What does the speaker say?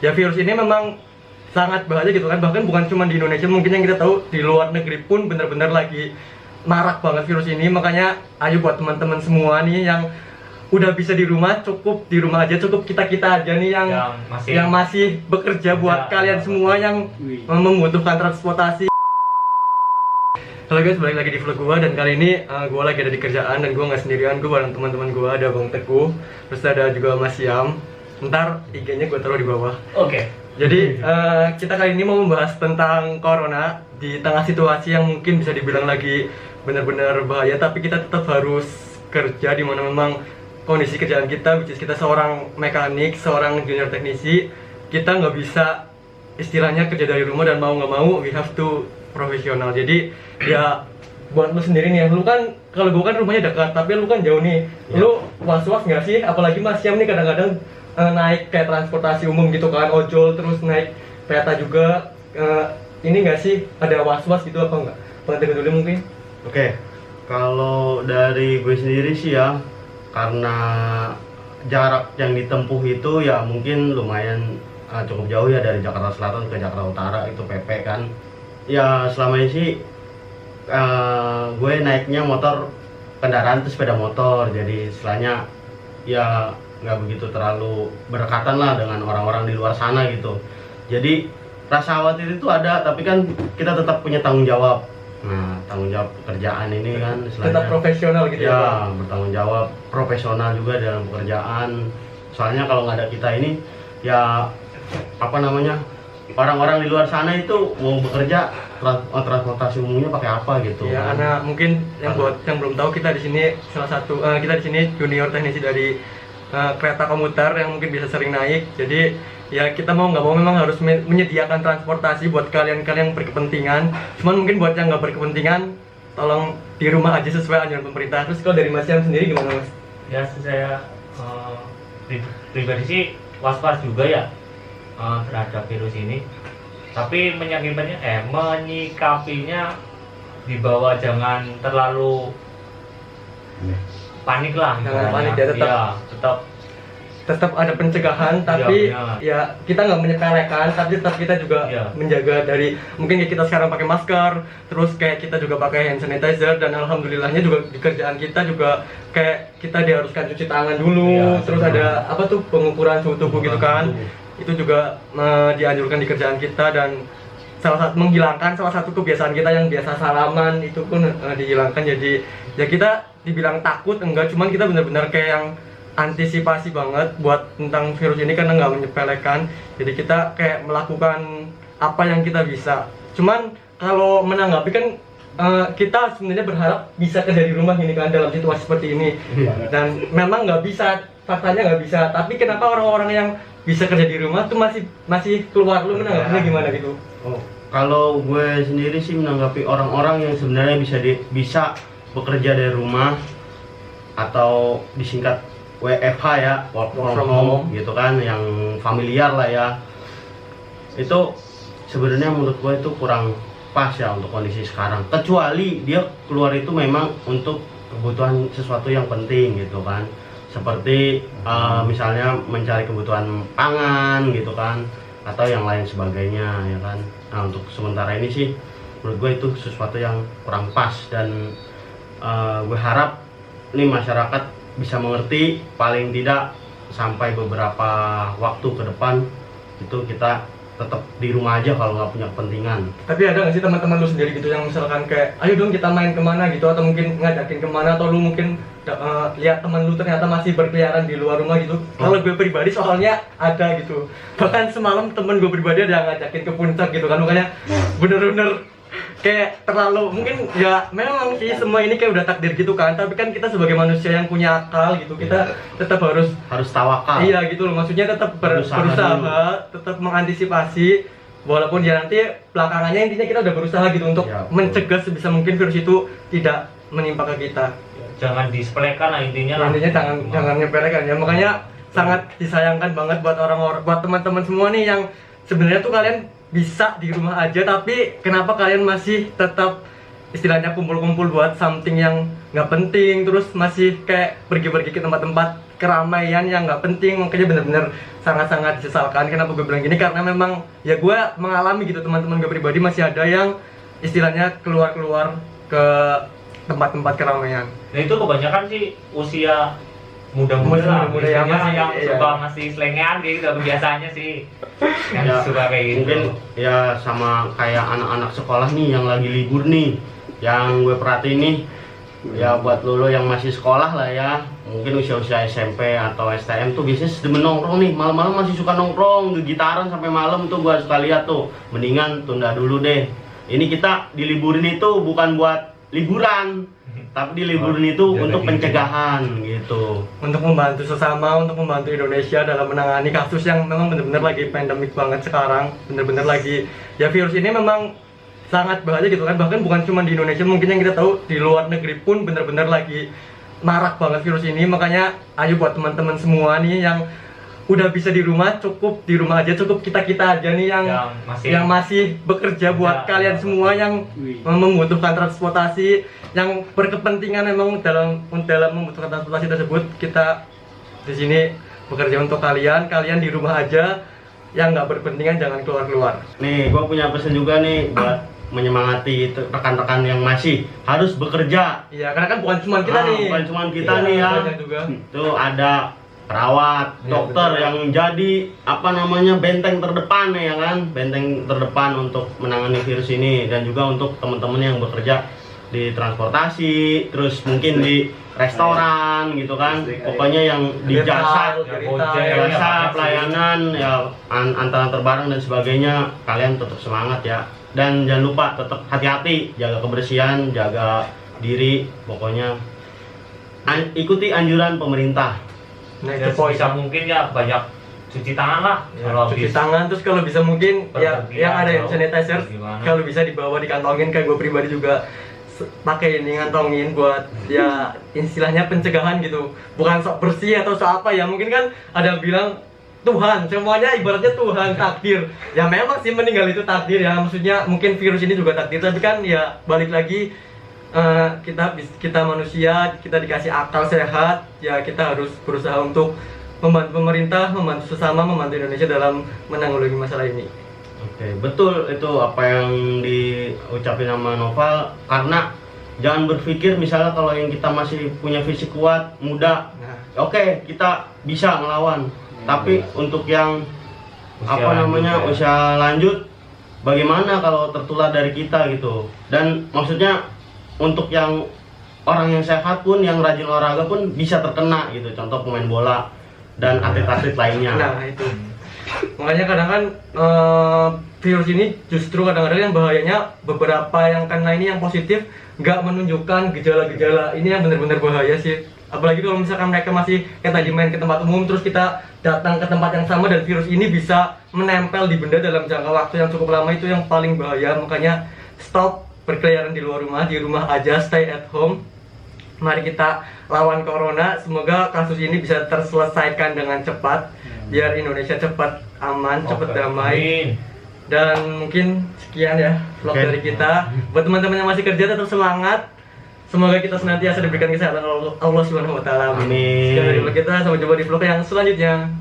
ya virus ini memang sangat bahaya gitu kan, bahkan bukan cuma di Indonesia, mungkin yang kita tahu di luar negeri pun benar-benar lagi marak banget virus ini. Makanya ayo buat teman-teman semua nih yang udah bisa di rumah, cukup di rumah aja, cukup kita aja nih yang masih bekerja. Buat kalian semua yang membutuhkan transportasi. Halo guys, balik lagi di vlog gua, dan kali ini gua lagi ada di kerjaan dan gua nggak sendirian, gua bareng teman-teman gua, ada Bang Teguh, terus ada juga Mas Yam. Ntar IG-nya gua taruh di bawah. Oke. Jadi kita kali ini mau membahas tentang corona di tengah situasi yang mungkin bisa dibilang lagi benar-benar bahaya, tapi kita tetap harus kerja, di mana memang kondisi kerjaan kita, which is kita seorang mekanik, seorang junior teknisi, kita nggak bisa istilahnya kerja dari rumah, dan mau nggak mau we have to profesional. Jadi ya buat lu sendiri nih, lu kan kalau gua kan rumahnya dekat, tapi lu kan jauh nih. Lu was-was nggak sih? Apalagi Mas Syam nih kadang-kadang naik kayak transportasi umum gitu kan, ojol, terus naik kereta juga. Ini nggak sih ada was-was gitu apa enggak? Pengen dulu mungkin. Oke, kalau dari gue sendiri sih ya, karena jarak yang ditempuh itu ya mungkin lumayan cukup jauh ya, dari Jakarta Selatan ke Jakarta Utara itu PP kan. Ya selama ini sih gue naiknya motor, kendaraan itu sepeda motor, jadi istilahnya ya nggak begitu terlalu berdekatan lah dengan orang-orang di luar sana gitu. Jadi rasa khawatir itu ada, tapi kan kita tetap punya tanggung jawab. Nah, tanggung jawab pekerjaan ini kan istilahnya Tetap profesional gitu ya, bertanggung jawab, profesional juga dalam pekerjaan. Soalnya kalau nggak ada kita ini ya apa namanya, orang-orang di luar sana itu mau bekerja transportasi umumnya pakai apa gitu. Ya, karena mungkin yang buat yang belum tahu, kita di sini salah satu kita di sini junior teknisi dari kereta komuter yang mungkin bisa sering naik. Jadi ya kita mau nggak mau memang harus menyediakan transportasi buat kalian-kalian yang berkepentingan. Cuman mungkin buat yang nggak berkepentingan, tolong di rumah aja sesuai anjuran pemerintah. Terus kalau dari Mas Yam sendiri gimana, Mas? Ya, saya pribadi sih was-was juga ya terhadap virus ini. Tapi menyikapinya di bawah jangan terlalu panik lah. Jangan panik ya, tetap ada pencegahan, tapi ya kita nggak menyepelekan, tapi tetap kita juga menjaga dari, mungkin kayak kita sekarang pakai masker, terus kayak kita juga pakai hand sanitizer, dan alhamdulillahnya juga di kerjaan kita juga kayak kita diharuskan cuci tangan dulu, terus ada apa tuh pengukuran suhu tubuh gitu kan. Itu juga dianjurkan di kerjaan kita, dan menghilangkan salah satu kebiasaan kita yang biasa salaman itu pun dihilangkan. Jadi ya kita dibilang takut enggak, cuman kita benar-benar kayak yang antisipasi banget buat tentang virus ini, karena nggak menyepelekan. Jadi kita kayak melakukan apa yang kita bisa. Cuman kalau menanggapi kan kita sebenarnya berharap bisa kerja di rumah ini kan, dalam situasi seperti ini. Dan memang nggak bisa, faktanya nggak bisa. Tapi kenapa orang-orang yang bisa kerja di rumah tuh masih keluar? Lu menanggapinya gimana gitu? Kalau gue sendiri sih menanggapi orang-orang yang sebenarnya bisa bekerja dari rumah, atau disingkat WFH ya, work from home gitu kan, yang familiar lah ya. Itu sebenarnya menurut gue itu kurang pas ya untuk kondisi sekarang. Kecuali dia keluar itu memang untuk kebutuhan sesuatu yang penting gitu kan. Seperti misalnya mencari kebutuhan pangan gitu kan, atau yang lain sebagainya ya kan. Nah, untuk sementara ini sih menurut gue itu sesuatu yang kurang pas, dan gue harap nih masyarakat bisa mengerti, paling tidak sampai beberapa waktu ke depan itu kita tetap di rumah aja kalau nggak punya kepentingan. Tapi ada nggak sih teman-teman lu sendiri gitu yang misalkan kayak ayo dong kita main kemana gitu, atau mungkin ngajakin kemana, atau lu mungkin lihat teman lu ternyata masih berkeliaran di luar rumah gitu? Kalau gue pribadi soalnya ada gitu, bahkan semalam temen gue pribadi ada ngajakin ke puncak gitu kan. Makanya bener-bener kayak terlalu, mungkin ya memang sih semua ini kayak udah takdir gitu kan, tapi kan kita sebagai manusia yang punya akal gitu, kita tetap harus tawakal. Iya gitu loh, maksudnya tetap berusaha, tetap mengantisipasi, walaupun ya nanti belakangannya intinya kita udah berusaha gitu untuk mencegah sebisa mungkin virus itu tidak menimpa ke kita. Jangan disepelekan lah intinya lah. Intinya jangan menyepelekan ya. Makanya sangat disayangkan banget buat orang-orang, buat teman-teman semua nih yang sebenarnya tuh kalian bisa di rumah aja, tapi kenapa kalian masih tetap istilahnya kumpul-kumpul buat something yang nggak penting, terus masih kayak pergi-pergi ke tempat-tempat keramaian yang nggak penting, makanya bener-bener sangat-sangat disesalkan. Kenapa gue bilang gini, karena memang ya gue mengalami gitu, teman-teman gue pribadi masih ada yang istilahnya keluar-keluar ke tempat-tempat keramaian. Nah itu kebanyakan sih usia muda-muda ya, yang iya. suka masih selengean gitu biasanya sih yang Ya, suka kayak gitu. mungkin ya sama kayak anak-anak sekolah nih yang lagi libur nih, yang gue perhatiin nih, ya buat lo yang masih sekolah lah ya, mungkin usia-usia SMP atau STM tuh biasanya demen nongkrong nih, malam-malam masih suka nongkrong, gitaran sampai malam tuh gue suka lihat tuh. Mendingan tunda dulu deh, ini kita diliburin itu bukan buat liburan, tapi diliburin itu jaga untuk diri. pencegahan gitu. Untuk membantu sesama, untuk membantu Indonesia dalam menangani kasus yang memang benar-benar lagi pandemik banget sekarang, benar-benar lagi ya, virus ini memang sangat bahaya gitu kan, bahkan bukan cuma di Indonesia, mungkin yang kita tahu di luar negeri pun benar-benar lagi marak banget virus ini. Makanya ayo buat teman-teman semua nih yang udah bisa di rumah, cukup di rumah aja, cukup kita aja nih yang masih bekerja, buat kalian semua yang membutuhkan transportasi, yang berkepentingan memang dalam membutuhkan transportasi tersebut, kita di sini bekerja untuk kalian di rumah aja, yang nggak berkepentingan jangan keluar-keluar. Nih, gue punya pesan juga nih buat menyemangati rekan-rekan yang masih harus bekerja. Iya, karena kan bukan cuma kita nih. Bukan cuma kita Iya, nih ya. banyak juga. Tuh ada perawat, Iya, dokter betul. yang jadi apa namanya benteng terdepan ya kan, benteng terdepan untuk menangani virus ini, dan juga untuk teman-teman yang bekerja di transportasi, terus mungkin di restoran gitu kan, pokoknya yang di jasa pelayanan ya, antar barang dan sebagainya, kalian tetap semangat ya, dan jangan lupa tetap hati-hati, jaga kebersihan, jaga diri, pokoknya ikuti anjuran pemerintah. Nah, Ya, itu poin. bisa mungkin ya banyak cuci tangan lah kalau Cuci bisa. tangan, terus kalau bisa mungkin ya Pergantian yang ada hand atau sanitizer, gimana. kalau bisa dibawa dikantongin, kayak gue pribadi juga pakai ini, ngantongin buat ya istilahnya pencegahan gitu, bukan sok bersih atau sok apa ya, mungkin kan ada yang bilang Tuhan, semuanya ibaratnya Tuhan, takdir ya, memang sih meninggal itu takdir ya, maksudnya mungkin virus ini juga takdir, tapi kan ya balik lagi, kita manusia, kita dikasih akal sehat ya, kita harus berusaha untuk membantu pemerintah, membantu sesama, membantu Indonesia dalam menanggulangi masalah ini. Oke, betul itu apa yang diucapin sama Noval, karena jangan berpikir misalnya kalau yang kita masih punya fisik kuat, muda, Nah, oke, kita bisa ngelawan. Tapi untuk yang usia lanjut, bagaimana kalau tertular dari kita gitu? Dan maksudnya untuk yang orang yang sehat pun, yang rajin olahraga pun bisa terkena gitu. Contoh pemain bola dan atlet-atlet lainnya. nah itu. Makanya kadang kan virus ini justru kadang-kadang yang bahayanya, beberapa yang kena ini yang positif nggak menunjukkan gejala-gejala, ini yang benar-benar bahaya sih. Apalagi kalau misalkan mereka masih kayak tadi main ke tempat umum, terus kita datang ke tempat yang sama dan virus ini bisa menempel di benda dalam jangka waktu yang cukup lama, itu yang paling bahaya. Makanya stop berkeliaran di luar rumah, di rumah aja, stay at home. Mari kita lawan corona, semoga kasus ini bisa terselesaikan dengan cepat, biar Indonesia cepat aman, cepat damai. Amin. Dan mungkin sekian ya vlog Oke. dari kita. Buat teman-teman yang masih kerja, tetap semangat. Semoga kita senantiasa diberikan kesehatan Allah Subhanahu wa taala. Amin. Sekian dari vlog kita, sampai jumpa di vlog yang selanjutnya.